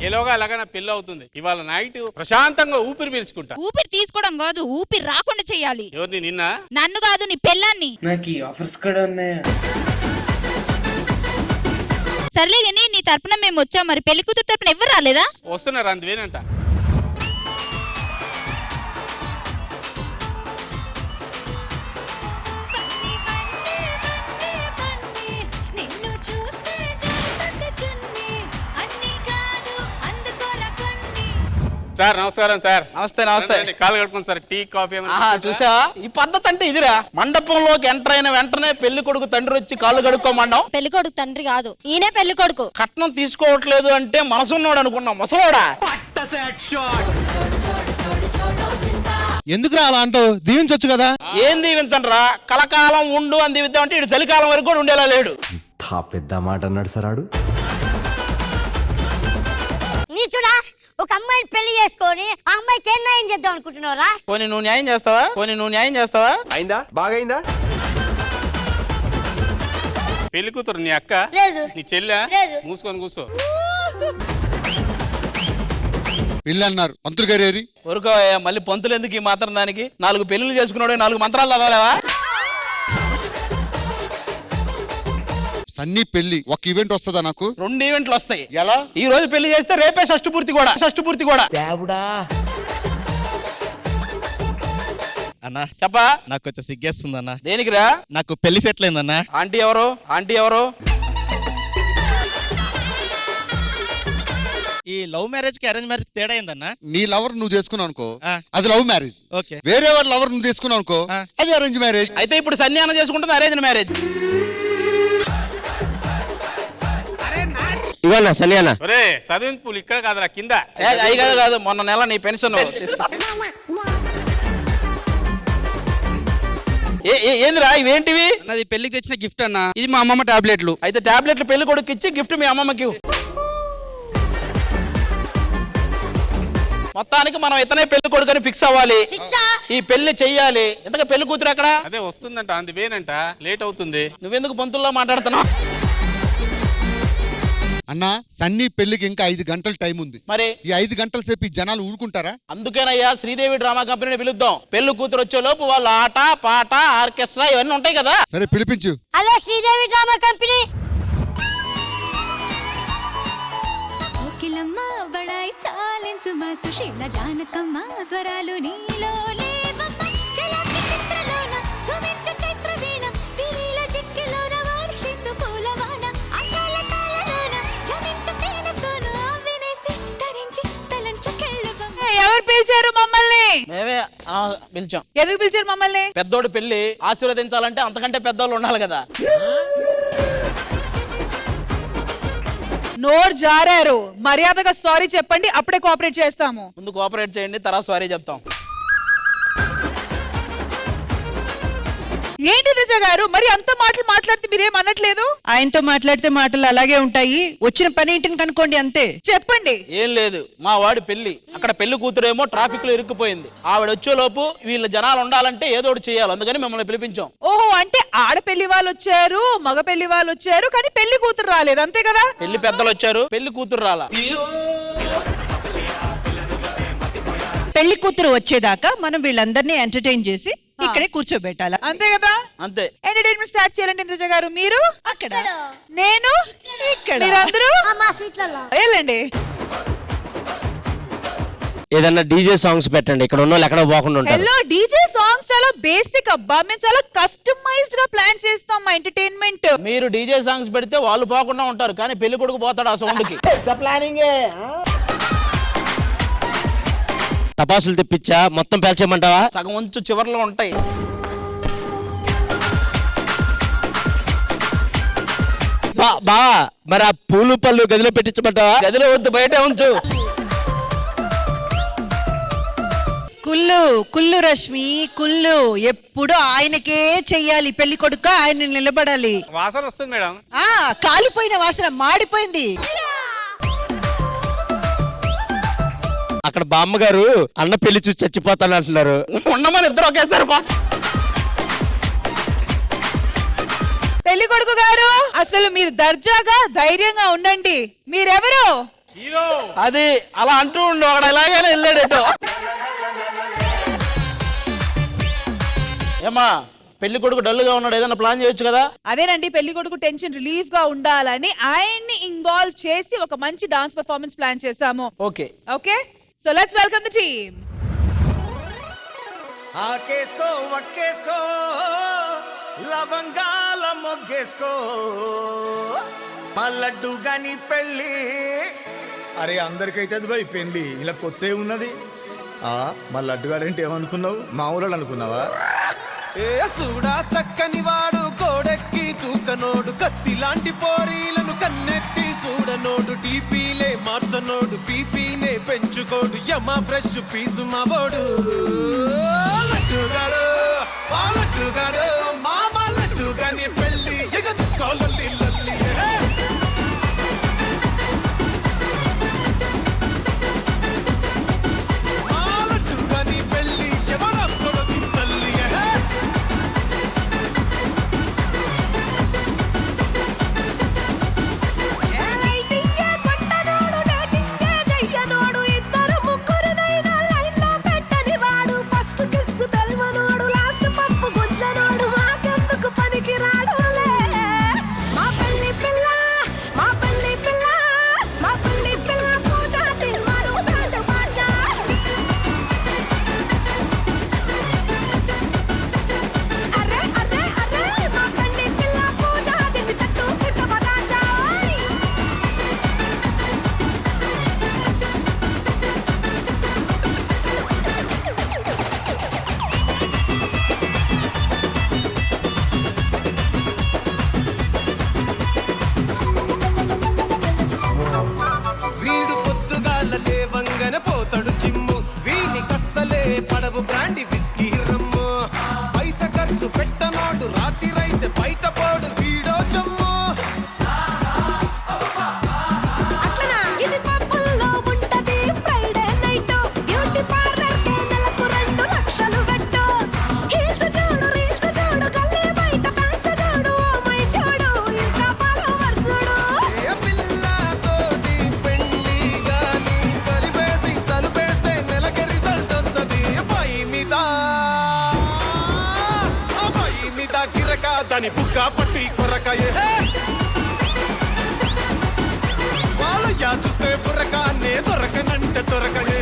ఎలాగా అలాగా నా పెళ్లి అవుతుంది. ఇవాళ నైట్ ప్రశాంతంగా ఊపిరి పీల్చుకుంటా. ఊపిరి తీసుకోవడం కాదు, ఊపిరి రాకుండా చెయ్యాలి. ఎవరిని? నిన్న? నన్ను కాదు, నీ పెళ్ళాన్ని. నాకు ఈ ఆఫర్స్ కూడా ఉన్నాయా? సర్లే గానీ నీ తరపున మేము వచ్చాం, మరి పెళ్లి కూతురు తరపున ఎవరు రాలేదా? వస్తున్నారు అందువేనంట. సార్ నమస్కారం సార్. నమస్తే నమస్తే. కాలు కడుకోండి సార్. టీ కాఫీ చూసా ఈ పద్ధతి అంటే ఇదిరా. మండపంలోకి ఎంటర్ అయిన వెంటనే పెళ్లి కొడుకు తండ్రి వచ్చి కాళ్ళు కడుక్కోమండం. పెళ్లి కొడుకు తండ్రి కాదు, ఈయనే పెళ్లి కొడుకు. కట్నం తీసుకోవట్లేదు అంటే మనసున్నాడు అనుకున్నాం, ముసలోడా. ఎందుకు అలా అంటావు? దీవించొచ్చు కదా. ఏం దీవించండి రా, కలకాలం ఉండు అని దీవిద్దామంటే ఇటు చలికాలం వరకు కూడా ఉండేలా లేడు. పెద్ద మాట అన్నాడు సార్. నీచుడా, ఒక అమ్మాయిని పెళ్లి చేసుకొని ఆ అమ్మాయికి ఏం న్యాయం చేద్దాం అనుకుంటున్నారా? పోనీ నువ్వు న్యాయం చేస్తావా? అయిందా? బాగా అయిందా? పెళ్లి కూతురు నీ అక్క? లేదు. నీ చెల్లె? లేదు. మూసుకొని కూర్చో. పెళ్ళి అన్నారు, పంతులు గారు ఏరి? ఊరుకో, మళ్ళీ పంతులు ఎందుకు ఈ మాత్రం దానికి? 4 పెళ్లిళ్ళు చేసుకున్నాడు, 4 మంత్రాలు చదవలేవా? సన్నీ పెళ్లి ఒక ఈవెంట్ వస్తుందా నాకు? 2 ఈవెంట్లు వస్తాయి. ఎలా? ఈ రోజు పెళ్లి చేస్తే రేపే షష్ఠి పూర్తి కూడా. అన్నా చెప్పా. నాకు కొంచెం సిగ్గేస్తుంది అన్న. దేనికిరా? నాకు పెళ్లి సెటిల్ అయిందన్నా. ఆంటీ ఎవరు? ఈ లవ్ మ్యారేజ్ కి అరేంజ్ మ్యారేజ్ తేడా అయిందన్నా. నీ లవర్ నువ్వు చేసుకున్నావు అనుకో, అది లవ్ మ్యారేజ్. ఓకే. వేరే వాడి లవర్ నువ్వు చేసుకున్నావు అనుకో, అది అరేంజ్ మ్యారేజ్. అయితే ఇప్పుడు సన్యానం చేసుకుంటుంది అరేంజ్ మ్యారేజ్. ఇవన్నా సన్యానా? ఒరే చదివింపులు ఇక్కడ కాదురా, కింద. అయి కాదు, మొన్న నెల నీ పెన్షన్. ఏందిరా ఇవేంటివి? నాది పెళ్లికి తెచ్చిన గిఫ్ట్ అన్న. ఇది మా అమ్మమ్మ టాబ్లెట్లు. అయితే టాబ్లెట్లు పెళ్లి కొడుకు ఇచ్చి గిఫ్ట్ మీ అమ్మమ్మకి. మొత్తానికి మనం ఇతనే పెళ్లి కొడుకు అని ఫిక్స్ అవ్వాలి. ఈ పెళ్లి చెయ్యాలి. ఇంతగా పెళ్లి కూతురు ఎక్కడ? అదే వస్తుందంట, అందువేనంట. లేట్ అవుతుంది. నువ్వెందుకు పంతుల్లో మాట్లాడుతున్నావు? అన్నా, సన్నీ పెళ్లికి ఇంకా 5 గంటల టైం ఉంది. మరి ఈ 5 గంటల సేపు ఈ జనాలు ఊరుకుంటారా? అందుకేనయ్యా శ్రీదేవి డ్రామా కంపెనీని పిలుద్దాం. పెళ్లి కూతురు వచ్చే లోపు వాళ్ళ ఆట పాట ఆర్కెస్ట్రా ఇవన్నీ ఉంటాయి కదా. సరే పిలిపించు. Hello Sridevi drama company. కోకిలమ్మ బడాయి చాలించు మా సుశీల జానకమ్మ స్వరాలు నీలో లేవమ్మ. చలాకి చిత్రలోన సుమించు చైత్ర వీణ విలీల చిక్కిలోన వర్షించు పూలవాన ఆశాల తాళలోన జనించు తేన సోను వినేసి ధరించి తలంచు కెళ్ళుబమ్మ. ఎవరు పిలిచారు మమ్మల్ని? మేమే పిలిచాం. ఎందుకు పిలిచారు మమ్మల్ని? పెద్దోడు పెళ్లి ఆశీర్వదించాలంటే అంతకంటే పెద్దోళ్ళు ఉండాలి కదా. నోరు జారారు, మర్యాదగా సారీ చెప్పండి, అప్పుడే కోఆపరేట్ చేస్తాము. ముందు కోఆపరేట్ చేయండి, తర్వాత సారీ చెప్తాం. ఏంటి రుజ గారు, మరి అంత మాటలు మాట్లాడితే మీరేం అనట్లేదు? ఆయనతో మాట్లాడితే మాటలు అలాగే ఉంటాయి. వచ్చిన పని ఏంటిని కనుక్కోండి అంతే. చెప్పండి. ఏం లేదు, మా వాడి పెళ్లి. అక్కడ పెళ్లి కూతురేమో ట్రాఫిక్ లో ఇరుక్కుపోయింది. ఆవిడ వచ్చేలోపు వీళ్ళ జనాలు ఉండాలంటే ఏదో ఒకటి చేయాలి. అందుకని మిమ్మల్ని పిలిపించాం. ఓహో, అంటే ఆడపెళ్లి వాళ్ళు వచ్చారు, మగ పెళ్లి వాళ్ళు వచ్చారు, కానీ పెళ్లి కూతురు రాలేదు, అంతే కదా? పెళ్లి పెద్దలు వచ్చారు, పెళ్లి కూతురు రాలా. పెళ్లి కూతురు వచ్చేదాకా మనం వీళ్ళందరినీ ఎంటర్టైన్ చేసి ఇక్కడే కూర్చోబెట్టాలా, అంతే కదా? అంతే. ఎంటర్టైన్మెంట్ స్టార్ట్ చేయాలండి ఇంద్రజ గారు. మీరు అక్కడ, నేను ఇక్కడ, మీరందరూ మా సీట్లలో వెళ్ళండి. ఏదన్నా డీజే సాంగ్స్ పెట్టండి, ఇక్కడ ఉన్న వాళ్ళు ఎక్కడ పోకుండా ఉంటారు. హలో, డీజే సాంగ్స్ చాలా బేసిక్ అబ్బా, మేము చాలా కస్టమైజ్డ్ గా ప్లాన్ చేస్తాం మా ఎంటర్టైన్మెంట్. మీరు డీజే సాంగ్స్ పెడితే వాళ్ళు పోకుండా ఉంటారు, కానీ పెళ్లి కొడుకు పోతాడు ఆ సౌండ్ కి. టపాసులు తెప్పించా, మొత్తం పేల్చేయమంటావా? సగం ఉంచు, చివర్లో ఉంటాయి. బా మరి ఆ పూలు పళ్ళు గదిలో పెట్టించమంటావా? గదిలో వద్దు, బయటే ఉంచు. కుల్లు కుల్లు రష్మి కుల్లు. ఎప్పుడు ఆయనకే చెయ్యాలి, పెళ్లి కొడుకు ఆయన నిలబడాలి. వాసన వస్తుంది మేడం. కాలిపోయిన వాసన, మాడిపోయింది. అక్కడ బామ్మగారు అన్న పెళ్లి చూసి చచ్చిపోతాను అంటున్నారు. ఉండమని ఇద్దరు ఒకేసారి. పెళ్లి కొడుకు గారు, అసలు మీరు దర్జాగా ధైర్యంగా ఉండండి. మీరెవరు? హీరో అది అలా అంటూ ఉండు, అక్కడ ఎలాగైనా వెళ్ళాడేటో. ఏమా పెళ్లి కొడుకు డల్గా ఉన్నాడు, ఏదైనా ప్లాన్ చేయొచ్చు కదా. అదేనండి పెళ్లి కొడుకు టెన్షన్ రిలీఫ్ గా ఉండాలని ఆయన్ని ఇన్వాల్వ్ చేసి ఒక మంచి డాన్స్ పర్ఫార్మెన్స్ ప్లాన్ చేసాము. Okay okay, so let's welcome the team. ఆకేసుకో వక్కేసుకో లవంగాల మొగ్గేసుకో మల్లడ్డు గాని పెళ్ళి. అరే అందరికైతే అది భయ్ పెళ్ళి, ఇలా కొత్త ఉన్నది. మా లడ్డుగాడంటే ఏమనుకున్నావు, మామూలు అనుకున్నావా? ఏ సూడా సక్కని వాడు కోడెక్కి తూకనోడు, కత్తి లాంటి పోరీలను కన్నెత్తి చూడనోడు, టీపీలే మార్చనోడు, పీపీనే పెంచుకోడు, యమ ఫ్రెష్ పీసు మావోడు. లడ్డుగాడు లడ్డుగాడు మామ లడ్డుగాని పెళ్ళి ఎగ చూసుకోవాలి లల్లి. లడ్డుగాని పెళ్ళి ఎవరొక్కడు తల్లి. వీడు పొద్దుగాల లేవంగన పోతాడు జిమ్ము, వీని కస్సలే పడవు బ్రాండి విస్కీ రమ్ము, పైస ఖర్చు పెట్టనోడు రాత్రిరైతే బయట పోడు వీడో జమ్ము. దాని బుక్క పట్టి కొరకాయే వాళ్ళయ్యా చూస్తే బుర్రకానే దొరకనంటే దొరకయే.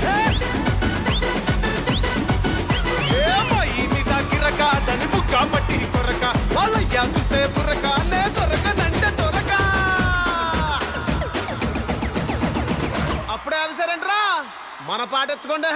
మీద గిరక దాని బుక్క పట్టి కొరక వాళ్ళయ్యా చూస్తే బుర్రకానే దొరకనంటే దొరక. అప్పుడే అవిసారంట్రా మన పాట ఎత్తుకోండి.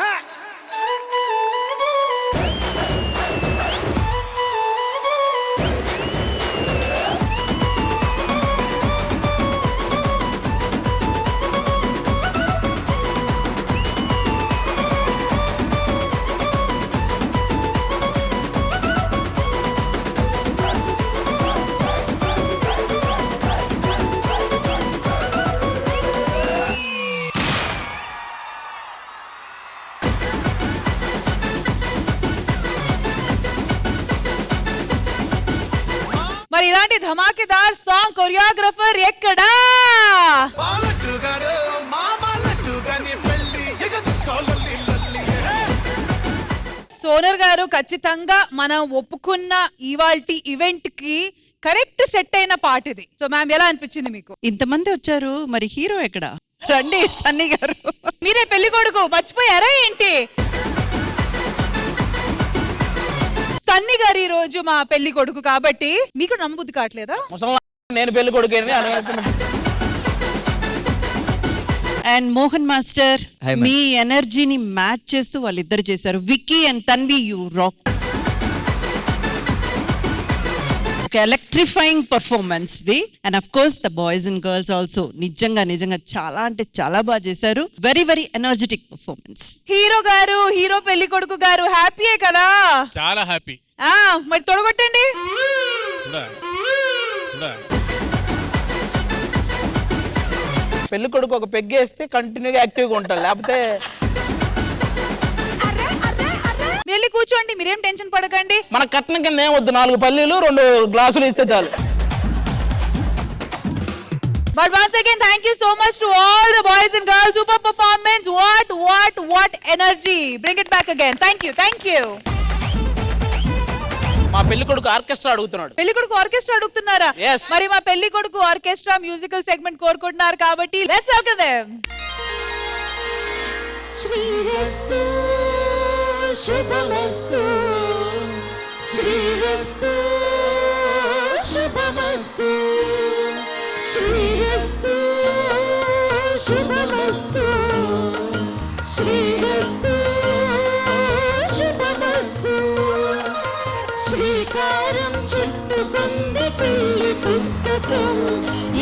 మరి ఇలాంటి ధమాకేదార్ సాంగ్ కొరియోగ్రఫర్ ఎక్కడా? సోనర్ గారు ఖచ్చితంగా మనం ఒప్పుకున్న ఇవాల్టి ఈవెంట్ కి కరెక్ట్ సెట్ అయిన పాట ఇది. సో మ్యామ్ ఎలా అనిపించింది మీకు? ఇంతమంది వచ్చారు, మరి హీరో ఎక్కడ? రండి సన్నీ గారు. మీరే పెళ్లి కొడుకు మర్చిపోయారా ఏంటి? సన్నీ గారు ఈ రోజు మా పెళ్లి కొడుకు కాబట్టి మీకు నమ్మబుద్ధి కావట్లేదా? నేను పెళ్లి కొడుకు అండ్ మోహన్ మాస్టర్, మీ ఎనర్జీని మ్యాచ్ చేస్తూ వాళ్ళిద్దరు చేశారు. Vicky and Tanvi, you rock. ఒక ఎలక్ట్రిఫైయింగ్ పర్ఫార్మెన్స్ ది. And of course the boys and girls also నిజంగా నిజంగా చాలా అంటే చాలా బాగా చేశారు. Very very energetic performance. Hero గారు, హీరో పెళ్లి కొడుకు గారు హ్యాపీయే కదా? చాలా హ్యాపీ. మరి తొడగొట్టండి. పెళ్లి కొడుకు ఒక పెగ్గేస్తే కంటిన్యూగా యాక్టివ్గా ఉంటాడు, లేకపోతే వెళ్ళి కూర్చోండి, మీరేం టెన్షన్ పడకండి. మన కట్నం కింద ఏం వద్దు, 4 పల్లీలు 2 గ్లాసులు ఇస్తే చాలు. But once again, thank you so much to all the boys and girls. Super performance. What energy. Bring it back again. Thank you. మా పెళ్లి కొడుకు ఆర్కెస్ట్రా అడుగుతున్నాడు. పెళ్లి కొడుకు ఆర్కెస్ట్రా అడుగుతున్నారా? Yes. మరి మా పెళ్లి కొడుకు ఆర్కెస్ట్రా మ్యూజికల్ సెగ్మెంట్ కోరుకుంటున్నారు కాబట్టి లెట్స్ వెల్కమ్ దెం. శ్రీరస్తు శుభమస్తు శ్రీరస్తు శుభమస్తు శ్రీరస్తు శుభమస్తు శ్రీరస్తు శుభమస్తు శ్రీకారం చుట్టుకుంది పెళ్లి పుస్తకం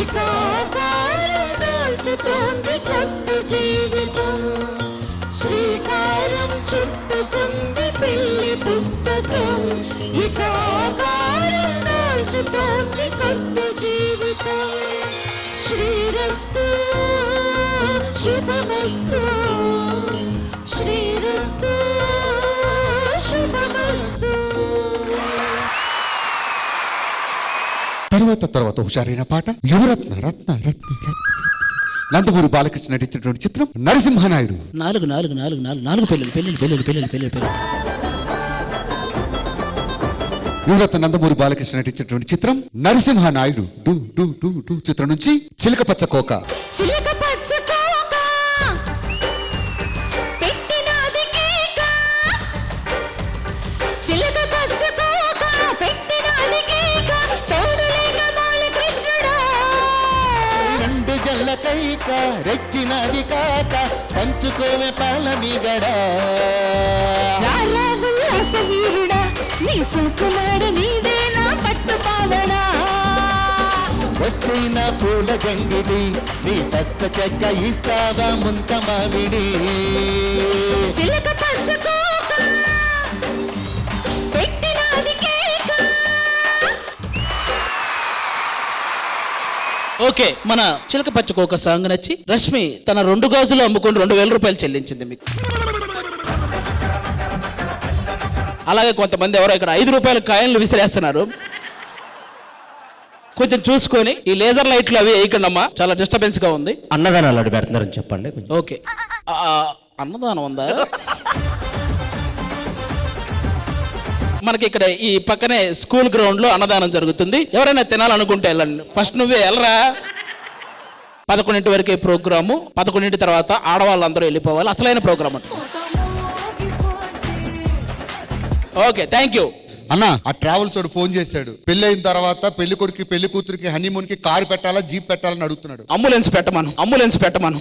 ఇక ఆకారం దాల్చుతోంది కొత్త జీవితం శ్రీకారం చుట్టుకుంది పెళ్లి పుస్తకం ఇక ఆకారం దాల్చుతోంది కొత్త జీవితం శ్రీరస్తు శుభమస్తు శ్రీరస్తు శుభమస్తు. తర్వాత హుషారైన పాట యువరత్న రత్న రత్న రత్న నందమూరి బాలకృష్ణ నటించినటువంటి చిత్రం నరసింహనాయుడు. 4 పెళ్ళిళ్ళు. యువరత్న నందమూరి బాలకృష్ణ నటించినటువంటి చిత్రం నరసింహనాయుడు. డు డు డు డు చిత్రం నుంచి చిలక పచ్చ కోక. చిలక పచ్చ కోక పెట్టినది కేక చిలక పచ్చ కోక పెట్టినది కేక తోడులేక బాలకృష్ణుడా రెండు జల్ల కైక రెచ్చినది కాక పంచుకోవే పాల మీగడ ఉల్లాసవీరుడా నీ సుకుమార నీవే నా పట్టు పావడా వస్తైన పూల జంగిడి నీ పచ్చ చెక్క ఇస్తావా ముంత మామిడి చిలక పచ్చ కోక పెట్టినది కేక. ఓకే, మన చిలక పచ్చకోక సాంగ్ నచ్చి రష్మి తన 2 గాజులు అమ్ముకొని 2000 రూపాయలు చెల్లించింది మీకు. అలాగే కొంతమంది ఎవరో ఇక్కడ 5 రూపాయల కాయిన్లు విసిరేస్తున్నారు. కొంచెం చూసుకొని ఈ లేజర్ లైట్లు అవి వేయకండమ్మా, చాలా డిస్టర్బెన్స్ గా ఉంది. అన్నదానాలు అడి పెడుతున్నారని చెప్పండి. ఓకే, అన్నదానం ఉందా? మనకి ఇక్కడ ఈ పక్కనే స్కూల్ గ్రౌండ్ లో అన్నదానం జరుగుతుంది. ఎవరైనా తినాలనుకుంటే వెళ్ళండి. ఫస్ట్ నువ్వే వెళ్ళరా. 11 వరకే ప్రోగ్రాము. 11 తర్వాత ఆడవాళ్ళందరూ వెళ్ళిపోవాలి. అసలైన ప్రోగ్రామ్ అంటే. Okay, thank you. అన్న ఆ ట్రావెల్స్ వాడు ఫోన్ చేశాడు. పెళ్లి అయిన తర్వాత పెళ్లి కొడుకు పెళ్లి కూతురికి హనీమూన్ కి కారు పెట్టాలా జీప్ పెట్టాలని అడుగుతున్నాడు. అంబులెన్స్ పెట్టమను.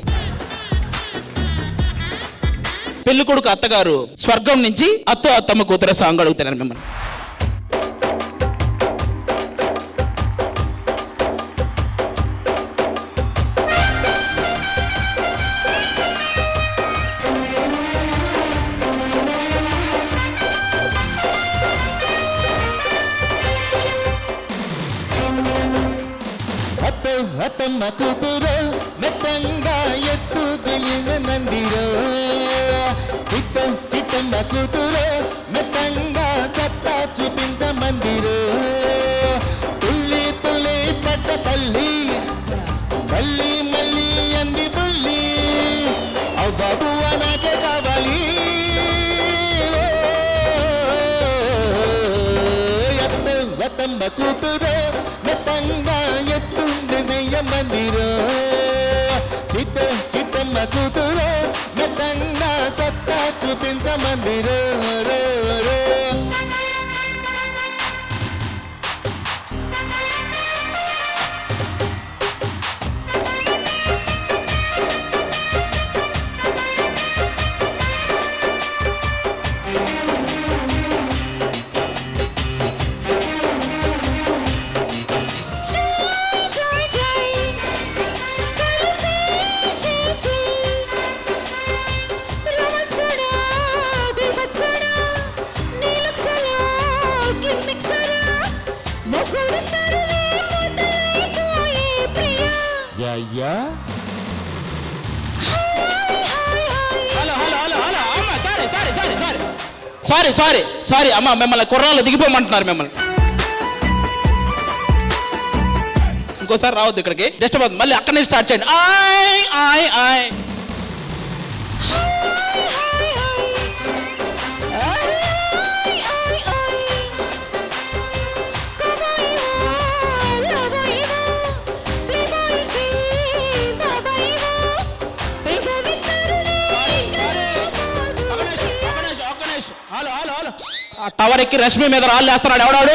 పెళ్లి కొడుకు అత్తగారు స్వర్గం నుంచి అత్తమ్మ కూతురు సాంగ్ అడుగుతున్నారు మిమ్మల్ని. అత్తమ్మ కూతురు మెత్తంగా ఎత్తుకెళ్ళిన నందిరో చిట్టమ్మ కూతురు మెత్తంగా సత్తా చూపించ మందిరో తుల్లి పడ్డ తల్లి మళ్ళీ అంది బుల్లి అవు బాబు నాకే కావాలి అత్తమ్మ కూతురు మెత్తంగా ఎత్తుందయ్య మందిరో చిట్టమ్మ కూతురు మెత్తంగా సత్తా చూపించ మందిరో సారీ అమ్మ, మిమ్మల్ని కుర్రాళ్ళు దిగిపోమంటున్నారు మిమ్మల్ని. ఇంకోసారి రావద్దు ఇక్కడికి, డిస్టర్బ్ అవుతుంది. మళ్ళీ అక్కడి నుంచి స్టార్ట్ చేయండి. ఆయ్ ఆయ్ ఆయ్. ఆ టవర్ ఎక్కి రష్మి మీద రాళ్ళు వేస్తున్నాడు ఎవడాడు?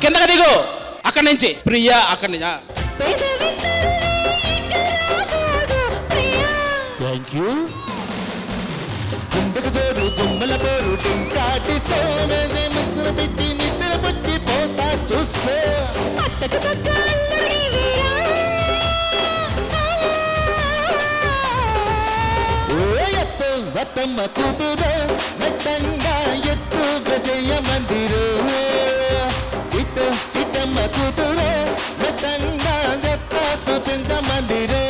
కిందకి దిగు అక్కడి నుంచి. ప్రియా అక్కడి నుంచి. Thank you. గుండెకు జోరు గుమ్మల పోరు టింకాటి స్కోమేజే ముద్దులు పెట్టి నిద్ర పుచ్చి పోతా చూసుకో. వత్తమ్మ కూతురు మెత్తంగా ఎత్తు ప్రజయ మందిరు. చిట్టు చిట్టమ్మ కూతురు మెత్తంగా ఎత్త చూపించ మందిరు.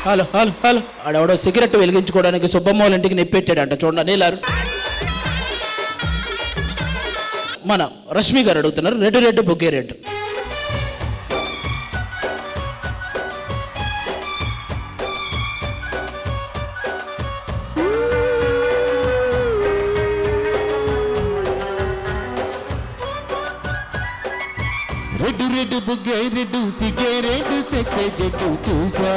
Hello hello hello. ఆడెవడో సిగరెట్ వెలిగించుకోవడానికి సుబ్బమ్మ వాళ్ళ ఇంటికి నెప్పెట్టాడంట చూడండి నీలారు. మన రష్మి గారు అడుగుతున్నారు రెడ్డు రెడ్డు బొగ్గే రెడ్డు. రెడ్డు రెడ్డు బుగ్గే రెడ్డు సిగే రెడ్డు సెక్స్ జట్టు చూసా.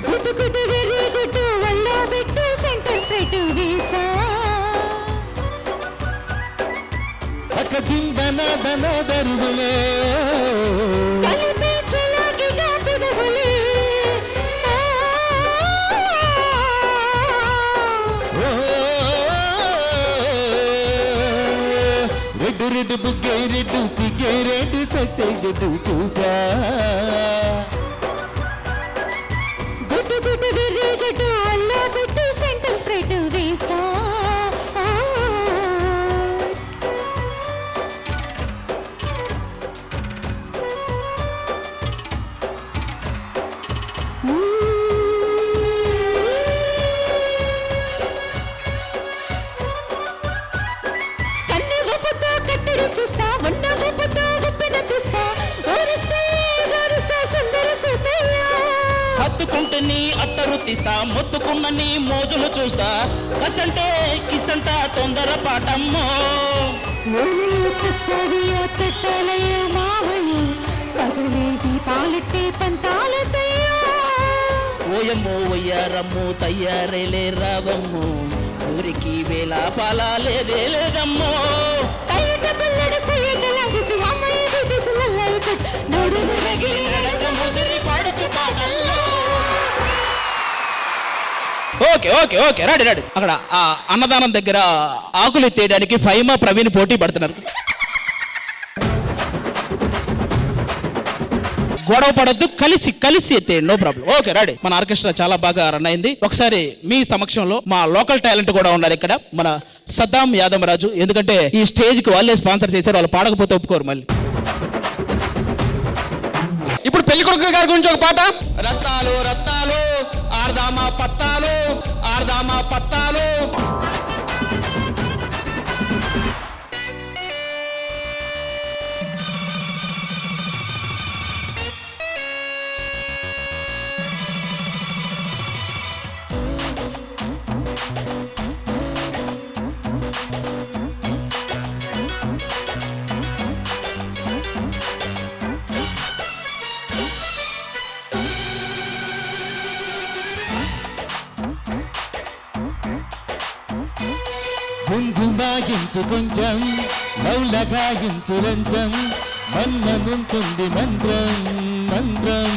గుడ్డు గుడ్డు వెర్రి గుడ్డు వల్ల పెట్టు సెంటర్ స్ట్రైట్ వేసా. అక్క దిందన దన దరువులే కలిపి చలాకిగా పెదవులే. రెడ్డు రెడ్డు బుగ్గే రెడ్డు సిగే రెడ్డు సెక్స్ జట్టు చూసా. గుడ్డు గుడ్డు వెర్రి గుడ్డు వల్ల పెట్టు సెంటర్ స్ట్రైట్ వేసా. చూస్తా ఉన్న ముప్పుతో ఉప్పిన తీస్తా. ఓరిస్తే జోరిస్తా సుందర సుతయ్య. హత్తుకుంటే నీ అత్తరు తీస్తా, మొత్తుకున్న నీ మోజులు చూస్తా. కసంటే కిసంట తొందర పాటమ్మో. సవియ పెట్టలయ్య మావణి పగలే దీపాలెట్టే పంతాలతయ్య. ఓయమ్మో వయ్యారమ్ము తయ్యారేలే రావమ్ము, ఊరికి వేళ పాలాలేదే లేదమ్మో. Okay okay okay ready ready. అక్కడ ఆ అన్నదానం దగ్గర ఆకులు ఎత్తేయడానికి ఫైమా ప్రవీణ్ పోటీ పడుతున్నారు. గొడవ పడద్దు, కలిసి కలిసి ఎత్తేయండి, నో ప్రాబ్లం. Okay ready. మన ఆర్కెస్ట్రా చాలా బాగా రన్ అయింది. ఒకసారి మీ సమక్షంలో మా లోకల్ టాలెంట్ కూడా ఉన్నారు ఇక్కడ, మన సద్దాం యాదవ్ రాజు. ఎందుకంటే ఈ స్టేజ్ కి వాళ్ళే స్పాన్సర్ చేశారు, వాళ్ళు పాడకపోతే ఒప్పుకోరు మళ్ళీ. ఇప్పుడు పెళ్లి కొడుకు గారి గురించి ఒక పాట. రత్తాలు రత్తాలు ఆర్దామా పత్తాలు, ఆర్దామా పత్తాలు. గుంగుమాయించు కొంచెం మౌలగాయించు రంజం, మన్మనుంటుంది మంత్రం మంత్రం.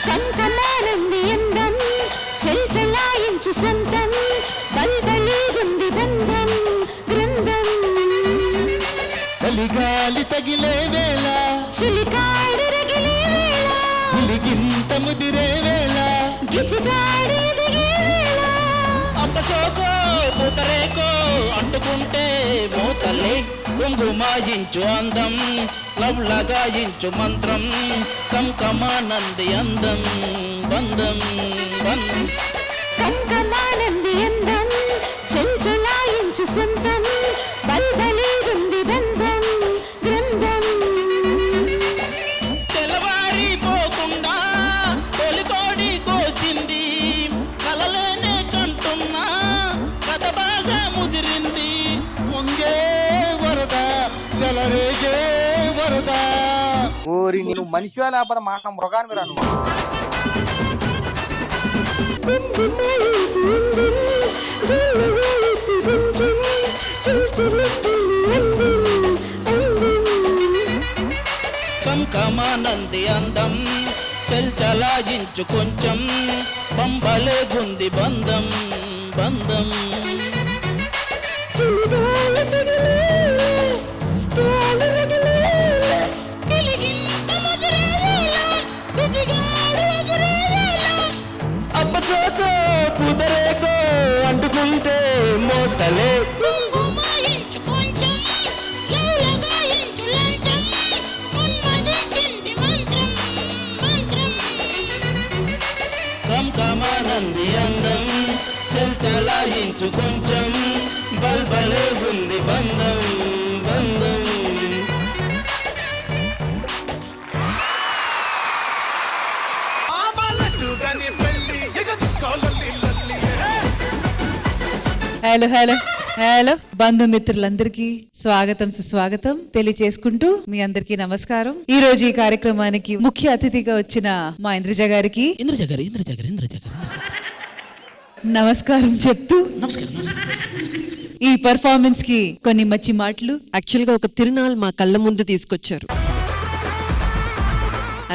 కంకమానంది అందం చెల్చలాయించు సంతం, బల్బలీగుంది బంధం గ్రంథం. చలిగాలి తగిలే వేళ చిలికాడి రగిలే వేళ, పులిగింత ముదిరే వేళ, గిచిగాడి దిగే వేళ. అబ్బ సోకో పూతరేకో అంటుకుంటే మోతలే కుంకుమాయించు అందం లవ్ లగాయించు మంత్రం కంకమానంది అందం బంధం బంధం కంకమానంది అందం చెంచులాయించు సొంతం బల్బలేగుంది బంధం గ్రంథం తెల్లవారిపోకుండా తొలికోడి కోసింది కలలేనే కంటున్నా కథ బాగా ముదిరింది పొంగే వరద జలరేగే వరద. ఓరి నేను మనిషి లేకపోతే మాట మృగాన్ని రాను కంకమానంది అందం చల్చలాయించు కొంచెం పంబలే గుంది బంధం బంధం అబ్బచోకో పుదరేకో అంటుకుంటే మోతలే కంకమానంది అందం చల్చలాయించు కొంచెం బల్బలే ఉంది బంధం బంధం హలో హలో హలో బంధుమిత్రులందరికీ స్వాగతం సుస్వాగతం తెలియచేసుకుంటూ మీ అందరికీ నమస్కారం. ఈ రోజు ఈ కార్యక్రమానికి ముఖ్య అతిథిగా వచ్చిన మా ఇంద్రజ గారికి నమస్కారం చెప్తూ ఈ పర్ఫార్మెన్స్ కి కొన్ని మంచి మాటలు. యాక్చువల్గా ఒక తిరునాల్ మా కళ్ళ ముందు తీసుకొచ్చారు.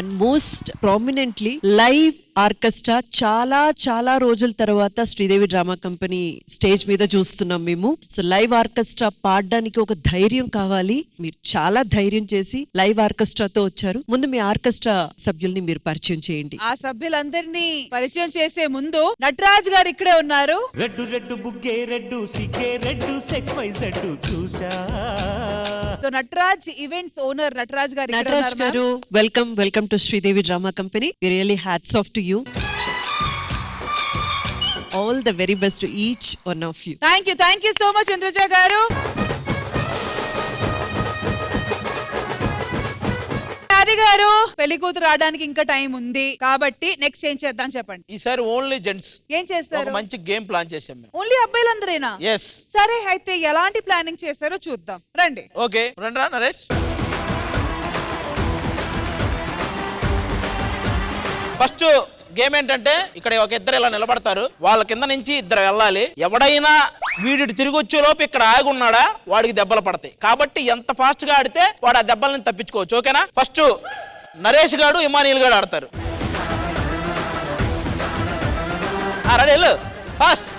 And most prominently live orchestra చాలా చాలా రోజుల తర్వాత శ్రీదేవి డ్రామా కంపెనీ స్టేజ్ మీద చూస్తున్నాం మేము. సో లైవ్ ఆర్కెస్ట్రా పాడడానికి ఒక ధైర్యం కావాలి. మీరు చాలా ధైర్యం చేసి లైవ్ ఆర్కెస్ట్రాతో వచ్చారు. ముందు మీ ఆర్కెస్ట్రా సభ్యుల్ని మీరు పరిచయం చేయండి. ఆ సభ్యులందరినీ పరిచయం చేసే ముందు నటరాజ్ గారు ఇక్కడే ఉన్నారు. రెడ్డు రెడ్డు బుగ్గే రెడ్డు సిగ్గే రెడ్డు సెక్స్ వై జెడ్ చూసా. So Nataraj events owner Nataraj గారు ఇక్కడ నటరాజ్ ఉన్నారు. గారు welcome to Sridevi drama company. We really hats off to you. All the very best to each one of you. Thank you so much Indraja గారు. ఆది గారు పెళ్లి కూతురు రావడానికి ఇంకా టైం ఉంది కాబట్టి నెక్స్ట్ ఏం చేద్దాం చెప్పండి. ఈసారి ఓన్లీ జెంట్స్ ఏం చేస్తారు? మంచి గేమ్ ప్లాన్ చేసాం మేము. ఓన్లీ అబ్బాయిలందరేనా? ఎస్. సరే అయితే ఎలాంటి ప్లానింగ్ చేస్తారో చూద్దాం రండి. ఓకే రండి నరేష్. ఫస్ట్ గేమ్ ఏంటంటే ఇక్కడ ఒక ఇద్దరు ఇలా నిలబడతారు. వాళ్ళ కింద నుంచి ఇద్దరు వెళ్ళాలి. ఎవడైనా వీడి తిరిగి వచ్చే లోపు ఇక్కడ ఆగున్నాడా వాడికి దెబ్బలు పడతాయి. కాబట్టి ఎంత ఫాస్ట్ గా ఆడితే వాడు ఆ దెబ్బలని తప్పించుకోవచ్చు. ఓకేనా? ఫస్ట్ నరేష్ గాడు ఇమానియల్ గాడు ఆడతారు. రెడీ వెళ్ళు ఫాస్ట్.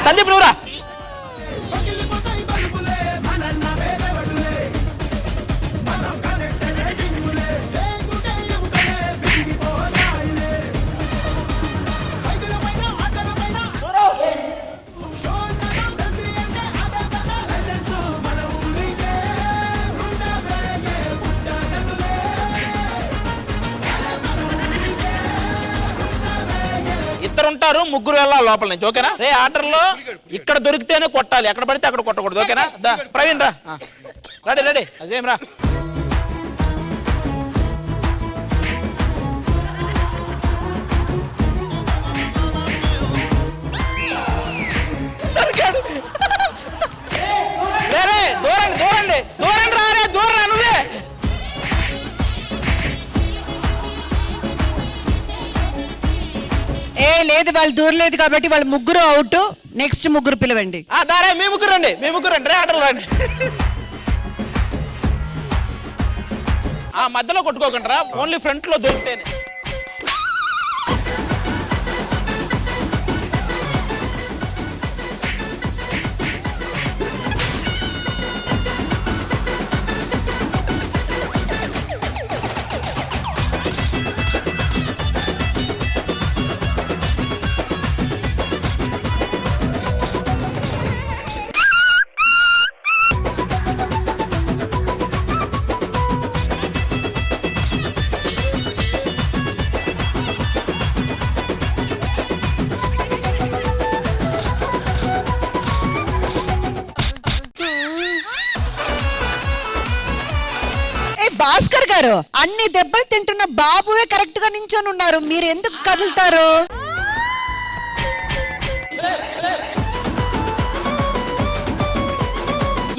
సందీప్ నువ్వురా. ఉంటారు ముగ్గురు వెళ్ళాలి లోపల నుంచి. ఓకేనా? రే ఆర్డర్లో ఇక్కడ దొరికితేనే కొట్టాలి, ఎక్కడ పడితే అక్కడ కొట్టకూడదు. ఓకేనా? ప్రవీణ్ రా. రెడీ అదేం రా. దూరండి రారే, దూరం నువ్వే. ఏ లే లేదు వాళ్ళు దూరలేదు కాబట్టి వాళ్ళు ముగ్గురు అవుట్. నెక్స్ట్ ముగ్గురు పిలవండి. దారే మీ ముగ్గురు రండి, మీ ముగ్గురు రండి, ఆటలు రండి. మధ్యలో కొట్టుకోకండి రా, ఓన్లీ ఫ్రంట్ లో దొరికితేనే. భాస్కర్ గారు, అన్ని దెబ్బలు తింటున్న బాబువే కరెక్ట్ గా నించొని ఉన్నారు, మీరు ఎందుకు కదులుతారు?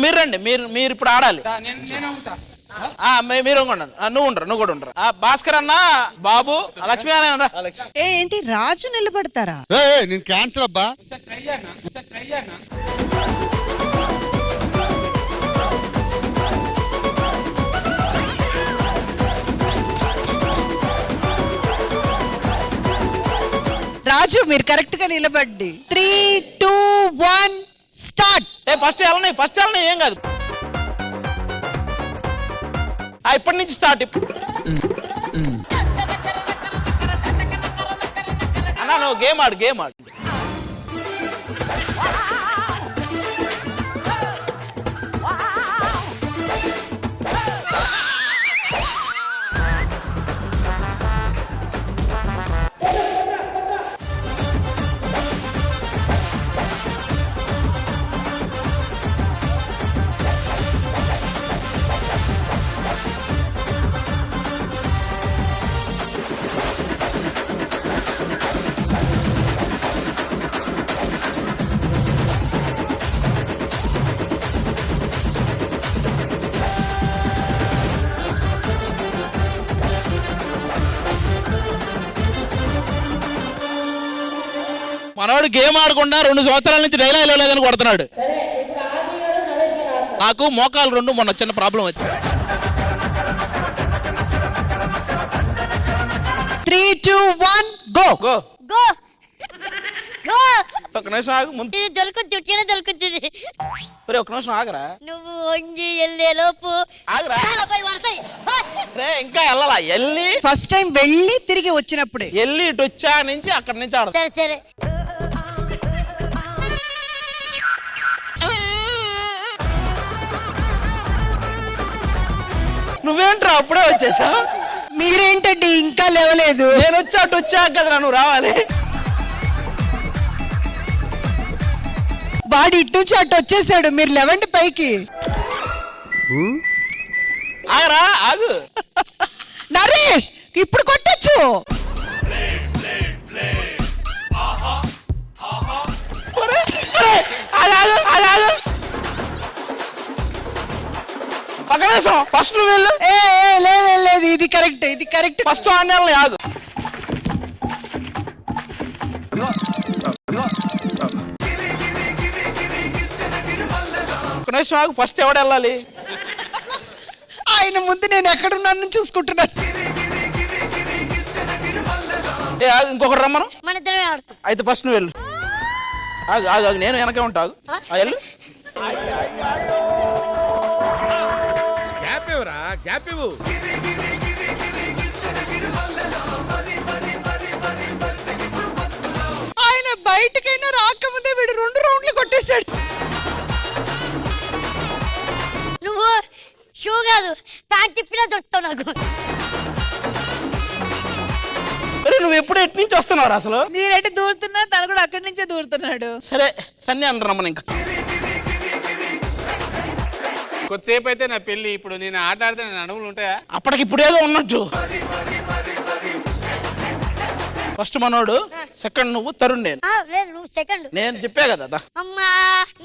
మీరు రండి, మీరు ఇప్పుడు ఆడాలి. మీరు నువ్వు ఉండరు, నువ్వు కూడా ఉండరు. భాస్కర్ అన్న, బాబు, లక్ష్మీ అన్న. ఏంటి రాజు నిలబడతారా? నేను క్యాన్సిల్ అబ్బా. రాజు మీరు కరెక్ట్ గా నిలబడి 3, 2, 1 స్టార్ట్. ఫస్ట్ వెళ్ళని ఏం కాదు. ఇప్పటి నుంచి స్టార్ట్. అన్నా నువ్వు గేమ్ ఆడు. మనవాడు గేమ్ ఆడకుండా 2 సంవత్సరాల నుంచి డైలాగ్ లేదని కొడుతున్నాడు. నాకు మోకాలు 2 మొన్న చిన్న ప్రాబ్లం వచ్చింది. 3, 2, 1 గో. ఒక నిమిషం ఆగు. ముందు దొరుకుతుంది. ఒక నిమిషం ఆగరా. నువ్వు వంగి వెళ్ళే లోపు ఆగరా. ఇంకా వెళ్ళాలా? వెళ్ళి ఫస్ట్ టైం వెళ్ళి తిరిగి వచ్చినప్పుడే వెళ్ళి ఇటు వచ్చా నుంచి అక్కడి నుంచి ఆడ. సరే నువ్వేంట్రా అప్పుడే వచ్చేసా? మీరేంటండి ఇంకా లేవలేదు? నేను అటు వచ్చా కదరా నువ్వు రావాలి. వాడు ఇటు నుంచి అటు వచ్చేసాడు, మీరు లేవండి పైకి. ఆగరా, ఆగు. నరేష్ ఇప్పుడు కొట్టచ్చు. ఫస్ట్ నువ్వు వెళ్ళు. లేదు ఇది కరెక్ట్. ఫస్ట్ ఆన్లైన్ ఆగు. ఒక నిమిషం ఆగు. ఫస్ట్ ఎవడు వెళ్ళాలి? ఆయన ముందు నేను ఎక్కడున్నాను చూసుకుంటున్నాను. ఇంకొకటి రమ్మను. మన ఇద్దరమే ఆడుతాం. అయితే ఫస్ట్ నువ్వు వెళ్ళు. ఆగు, నేను వెనకే ఉంటా. వెళ్ళు. గ్యాప్ ఇవ్వు. ఆయన బయటకైనా రాకముందే వీడు 2 రౌండ్లు కొట్టేశాడు. నువ్వు షూ కాదు ప్యాంట్ తిప్పినా దొరుకుతావు నాకు. నువ్వు ఎప్పుడు ఎటు నుంచి వస్తున్నావు అసలు? మీరైతే దూరుతున్నా, తను కూడా అక్కడి నుంచే దూరుతున్నాడు. సరే సన్ని అని రమ్మని. ఇంకా కొద్దిసేపు అయితే నా పెళ్లి. ఇప్పుడు నేను ఆట ఆడితే నా అడుగులు ఉంటాయా? అప్పటికి ఇప్పుడు ఏదో ఉన్నట్టు. ఫస్ట్ మనోడు, సెకండ్ నువ్వు, తరుణ్ నేను. లేదు నువ్వు సెకండ్. నేను చెప్పా కదా. అమ్మా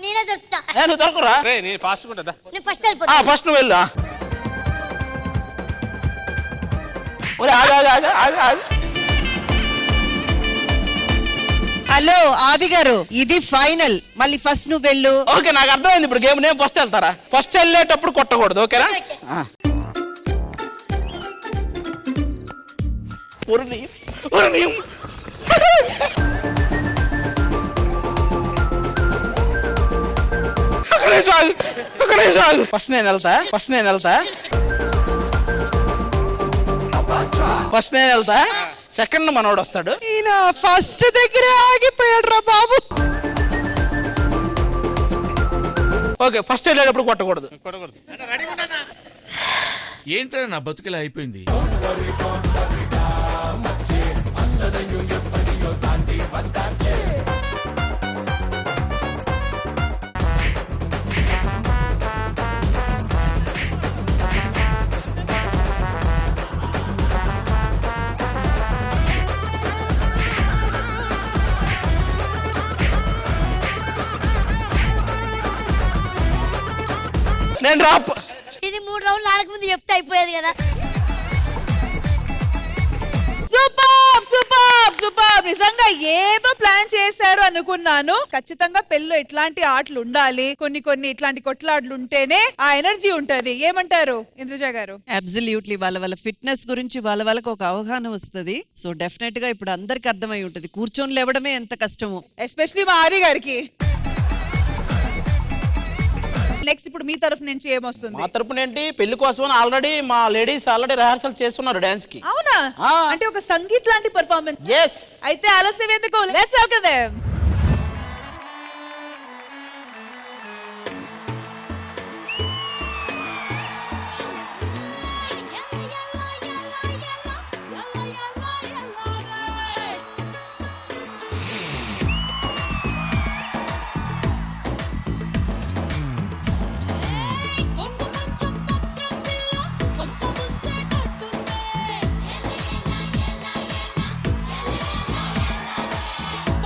నేనే దొరుకుతా. నువ్వు దొరకరా? నేను ఫాస్ట్ ఉంటా. నేను ఫస్ట్ వెళ్ళిపోతా. ఫస్ట్ నువ్వు వెళ్ళు. ఆగు. హలో ఆది గారు, ఇది ఫైనల్. మళ్ళీ ఫస్ట్ నువ్వు వెళ్ళు. ఓకే, నాకు అర్థమైంది ఇప్పుడు గేమ్. నేను ఫస్ట్ వెళ్తారా? ఫస్ట్ వెళ్ళేటప్పుడు కొట్టకూడదు, ఓకేనా? ఫస్ట్ నేను వెళ్తా. సెకండ్ మనోడు వస్తాడు. ఈయన ఫస్ట్ దగ్గర ఆగిపోయాడు రా బాబు. ఓకే, ఫస్ట్ వెళ్ళేటప్పుడు కొట్టకూడదు. ఏంట్రా నా బతుకిలా అయిపోయింది. నేను రాప్. ఇది 3 రౌండ్లు ఆడకముందు చెప్తే అయిపోయేది కదా. సూపర్. నిజంగా ఏదో ప్లాన్ చేశారు అనుకున్నాను. ఖచ్చితంగా పెళ్ళిలో ఇట్లాంటి ఆటలు ఉండాలి. కొన్ని ఇట్లాంటి కొట్లాటలు ఉంటేనే ఆ ఎనర్జీ ఉంటది. ఏమంటారు ఇంద్రజ గారు? అబ్సల్యూట్లీ. వాళ్ళ ఫిట్నెస్ గురించి వాళ్ళకి ఒక అవగాహన వస్తుంది. సో డెఫినెట్ గా ఇప్పుడు అందరికి అర్థమై ఉంటది కూర్చొని లేవడమే ఎంత కష్టమో, ఎస్పెషలీ మా ఆరి గారికి. నెక్స్ట్ ఇప్పుడు మీ తరఫు నుంచి ఏమొస్తుంది? మా తరపున ఏంటి, పెళ్లి కోసం ఆల్రెడీ మా లేడీస్ రిహార్సల్ చేస్తున్నారు డాన్స్ కి. అవునా? అంటే ఒక సంగీత్ లాంటి పర్ఫార్మెన్స్. yes. అయితే ఆలస్యం ఎందుకు, లెట్స్ వెల్కమ్ దెం.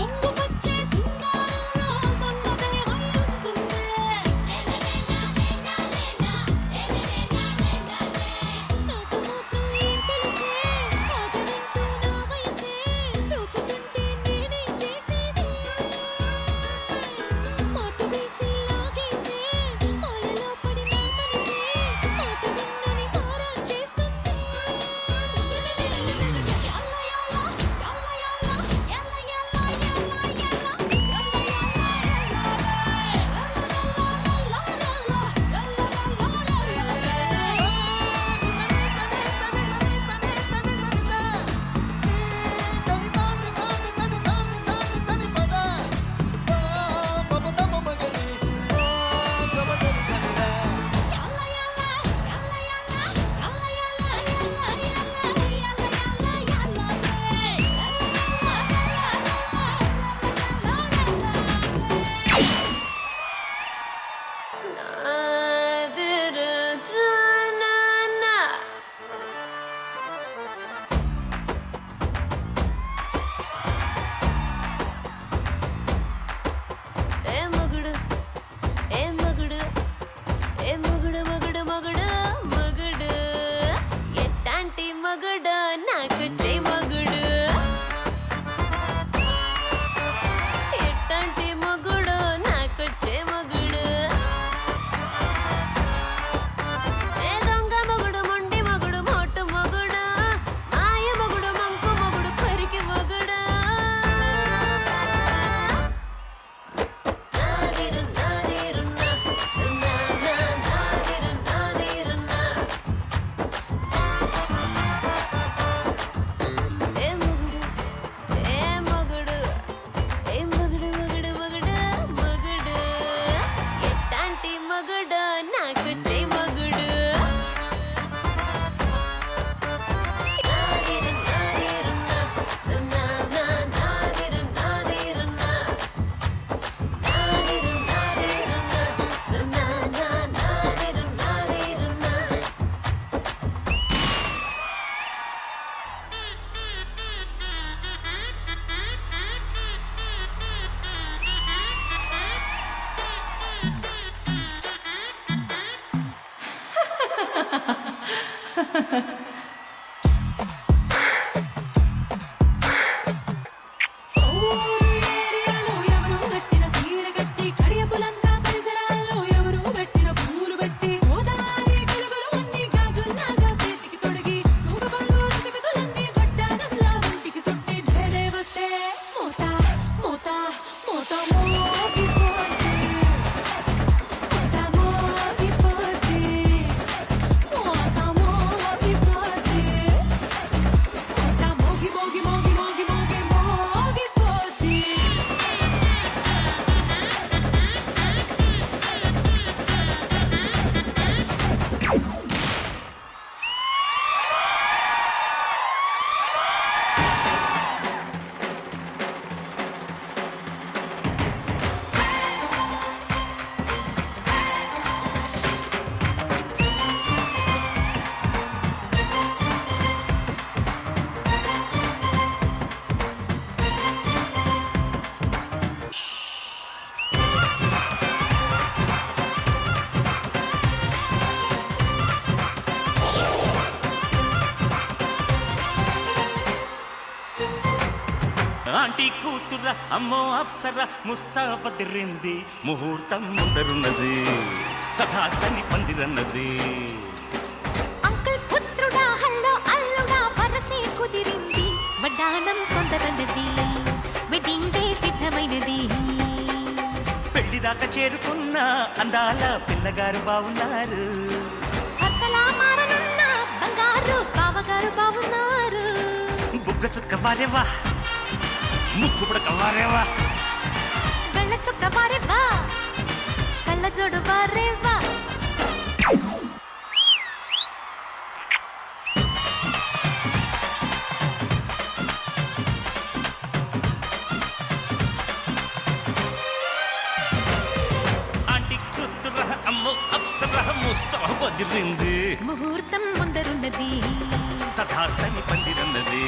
పొంగు కూతుర అమ్మో అప్సర ముస్తాబదిరింది ముహూర్తం ముందరున్నది కథాస్తని పందిరన్నది అంకుల్ పుత్రుడా హల్లో అల్లుడా వరసే కుదిరింది వడ్డానం కొందరన్నది వెడ్డింగ్ డే సిద్ధమైనది పెళ్లిదాకా చేరుకున్న అందాల పిల్లగారు బావున్నారు భర్తలా మారనున్న బంగారు బావగారు బావున్నారు బుగ్గ చుక్క వారేవా ముక్కు పుడక వారేవా వెళ్ళ చుక్క వారేవా కళ్ళ జోడు వారేవా ఆంటీ కూతుర అమ్మో అప్సర ముస్తాబదిరింది ముహూర్తం ముందరున్నది కథాస్తని పందిరన్నది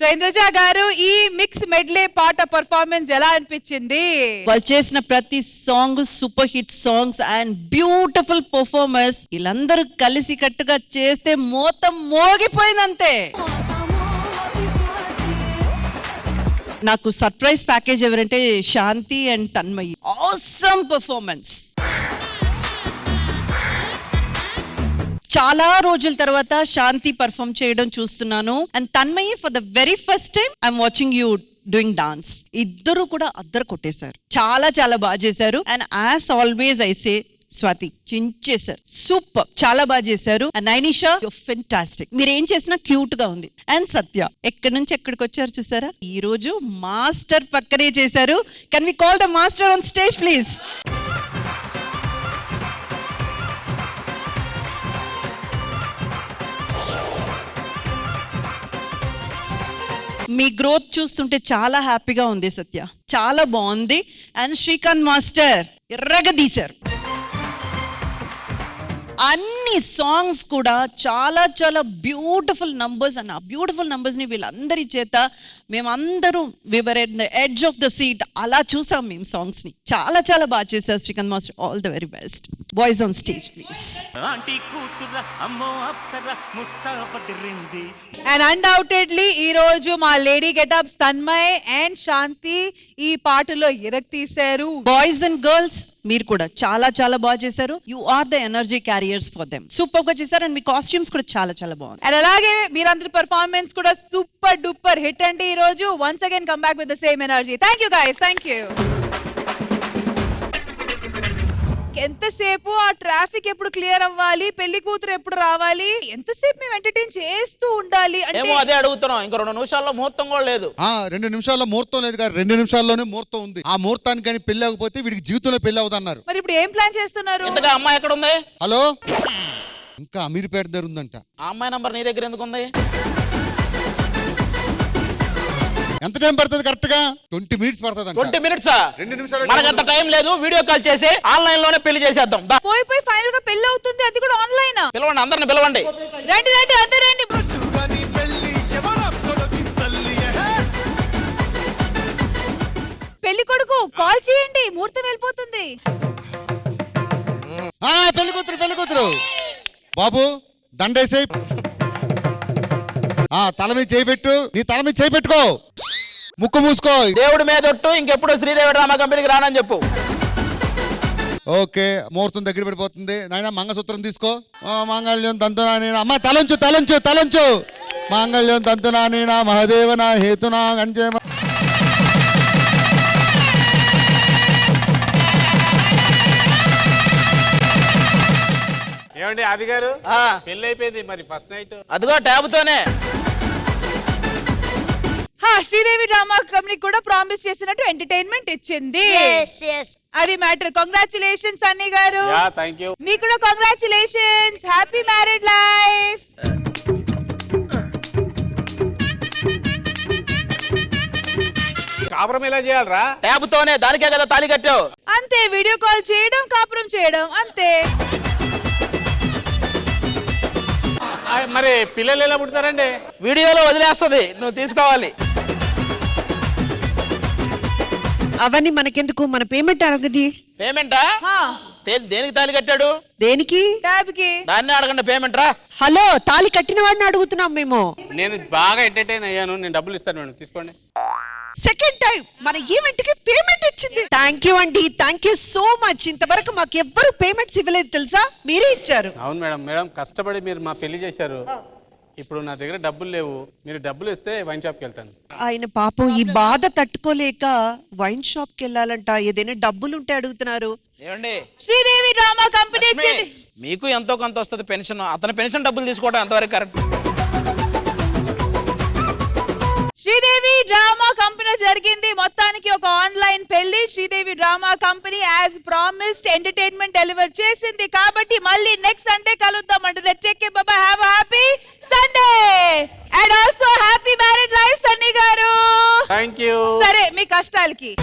ఇంద్రజ గారు ఈ మిక్స్ మెడ్లే పాట పర్ఫార్మెన్స్ ఎలా అనిపించింది? వాళ్ళు చేసిన ప్రతి song super hit songs and beautiful performance. వీళ్ళందరూ కలిసి కట్టుగా చేస్తే మొత్తం మోగిపోయిందంతే. నాకు సర్ప్రైజ్ ప్యాకేజ్ ఎవరంటే Shanti and Tanmayi. Awesome performance. చాలా రోజుల తర్వాత శాంతి పర్ఫామ్ చేయడం చూస్తున్నాను and Tanmayi for the very first time I'm watching you doing dance. ఇద్దరు కూడా అద్దరు కొట్టేశారు, చాలా చాలా బాగా చేశారు. And as always I say Swathi చించేశారు, సూపర్, చాలా బాగా చేశారు. అండ్ నైనిషా యు ఫెంటాస్టిక్, మీరు ఏం చేసినా క్యూట్ గా ఉంది. అండ్ సత్య ఎక్కడి నుంచి ఎక్కడికి వచ్చారు చూసారా, ఈ రోజు మాస్టర్ పక్కనే చేశారు. Can we call the master on stage please? మీ గ్రోత్ చూస్తుంటే చాలా హ్యాపీగా ఉంది సత్య, చాలా బాగుంది. అండ్ శ్రీకాంత్ మాస్టర్ ఎర్రగదీశారు. అన్ని సాంగ్స్ కూడా చాలా చాలా బ్యూటిఫుల్ నంబర్స్. అండ్ ఆ బ్యూటిఫుల్ నంబర్స్ ని వీళ్ళందరి చేత మేమందరూ we were at the edge of the seat అలా చూసాం మేము సాంగ్స్ ని. చాలా చాలా బాగా చేశారు Srikanth master. All the very best. Boys on stage please. Aunty కూతుర అమ్మో అప్సర ముస్తాబదిరింది. అండ్ అన్డౌటెడ్లీ ఈ రోజు మా లేడీ గెటప్స్ తన్మయ్ అండ్ శాంతి ఈ పాటలో ఇరక్తీశారు. బాయ్స్ అండ్ గర్ల్స్ మీరు కూడా చాలా చాలా బాగా చేశారు. You are the energy carriers for them. Super గా చేశారు. అండ్ మీ కాస్ట్యూమ్స్ కూడా చాలా చాలా బాగుంది. అండ్ అలాగే మీరందరి పర్ఫార్మెన్స్ కూడా సూపర్ డూపర్ హిట్ అండి ఈ రోజు. Once again come back with the same energy. Thank you guys, thank you. ఎంతసేపు ఆ ట్రాఫిక్ ఎప్పుడు క్లియర్ అవ్వాలి, పెళ్లి కూతురు ఎప్పుడు రావాలి, ఎంతసేపు మేము ఎంటర్టైన్ చేస్తూ ఉండాలి అంటే ఏమో అదే అడుగుతున్నాం. ఇంకో 2 నిమిషాల్లో ముహూర్తం కూడా లేదు. 2 నిమిషాల్లో ముహూర్తం లేదు కానీ 2 నిమిషాల్లోనే ముహూర్తం ఉంది. ఆ ముహూర్తానికి కానీ పెళ్లి అవ్వకపోతే వీడికి జీవితంలో పెళ్లి అవుతున్నారు. మరి ఇప్పుడు ఏం ప్లాన్ చేస్తున్నారు? ఇంతగా అమ్మాయి ఎక్కడ ఉంది? హలో, ఇంకా అమీర్పేట దగ్గర ఉందంట. ఆ అమ్మాయి నంబర్ నీ దగ్గర ఎందుకు ఉంది? ఎంత టైం పడుతుంది? కరెక్ట్ గా 20 మినిట్స్ పడుతుంది. 20 మినిట్స్? 2 నిమిషాలు. మనకంత టైం లేదు. వీడియో కాల్ చేసి ఆన్లైన్ లోనే పెళ్లి చేసేద్దాం. పోయి ఫైనల్ గా పెళ్లి అవుతుంది, అది కూడా ఆన్లైన్. పిలవండి, అందరిని పిలవండి. రండి రండి అందరూ రండి. పెళ్లి కొడుకు కాల్ చేయండి, ముహూర్తం వెళ్ళిపోతుంది. పెళ్లి కూతురు, పెళ్లి కూతురు బాబు దండేసే. తల మీద చేయిపెట్టు, నీ తల మీద చేయిపెట్టుకో, ముక్కు మూసుకో. దేవుడి మీద ఒట్టు, ఇంకెప్పుడు శ్రీదేవి డ్రామా కంపెనీకి రానని చెప్పు. ఓకే, ముహూర్తం దగ్గర పడిపోతుంది. నాయన మంగళసూత్రం తీసుకో. మాంగళ్యం తంతునా నేనా. అమ్మ తలంచు తలంచు తలంచు. మాంగళ్యం తంతునా నేనా మహదేవనా హేతునా గంజే. ఏమండి ఆది గారు, పెళ్లి అయిపోయింది, మరి ఫస్ట్ నైట్ అదిగో ట్యాబ్తోనే. శ్రీదేవి డ్రామా కంపెనీ కూడా ప్రామిస్ చేసినట్టు ఎంటర్టైన్మెంట్ ఇచ్చింది. అది మ్యాటర్. కంగ్రాచులేషన్స్ అన్నీ గారు. Thank you. మీకు కూడా కంగ్రాచులేషన్స్. Happy married life. కాపురం ఎలా చేయాలరా? ట్యాబ్తోనే, దానికే కదా తాళి కట్టావు. అంతే, వీడియో కాల్ చేయడం, కాపురం చేయడం, అంతే. మరి పిల్లలు ఎలా పుడతారండి? వీడియోలో వదిలేస్తుంది, నువ్వు తీసుకోవాలి. అవన్నీ మనకెందుకు, మన పేమెంట్ అడగండి. పేమెంటా? దేనికి తాళి కట్టాడు? దేనికి? దాన్ని అడగండి పేమెంట్ రా. హలో, తాళి కట్టిన వాడిని అడుగుతున్నాం మేము. నేను బాగా ఎంటర్టైన్ అయ్యాను, నేను డబ్బులు ఇస్తాను మేడం, తీసుకోండి. సెకండ్ టైం మన ఈవెంట్ కి పేమెంట్ వచ్చింది. థ్యాంక్ యూ అండి, థ్యాంక్ యూ సో మచ్. ఇంతవరకు మాకు ఎవ్వరు పేమెంట్స్ ఇవ్వలేదు తెలుసా, మీరే ఇచ్చారు. అవును మేడం, మేడం కష్టపడి మీరు మా పెళ్లి చేశారు. ఇప్పుడు నా దగ్గర డబ్బులు లేవు, మీరు డబ్బులు ఇస్తే వైన్ షాప్కి వెళ్తాను. ఆయన పాపం ఈ బాధ తట్టుకోలేక వైన్ షాప్ కి వెళ్ళాలంట. ఏదైనా డబ్బులు ఉంటే అడుగుతున్నారు. ఏమండి, శ్రీదేవి డ్రామా కంపెనీ మీకు ఎంతో కొంత వస్తుంది పెన్షన్, అతని పెన్షన్ డబ్బులు తీసుకోవడం ఎంతవరకు కరెక్ట్? శ్రీదేవి డ్రామా కంపెనీ జరిగింది మొత్తానికి ఒక ఆన్లైన్ పెళ్లి. Sridevi drama company as promised entertainment deliver చేసింది. కాబట్టి మళ్ళీ నెక్స్ట్ సండే కలుద్దాం అంటే take care, bye bye, have a happy Sunday and also happy marriage life Sunny గారు. Thank you. సరే మీ కష్టాలకి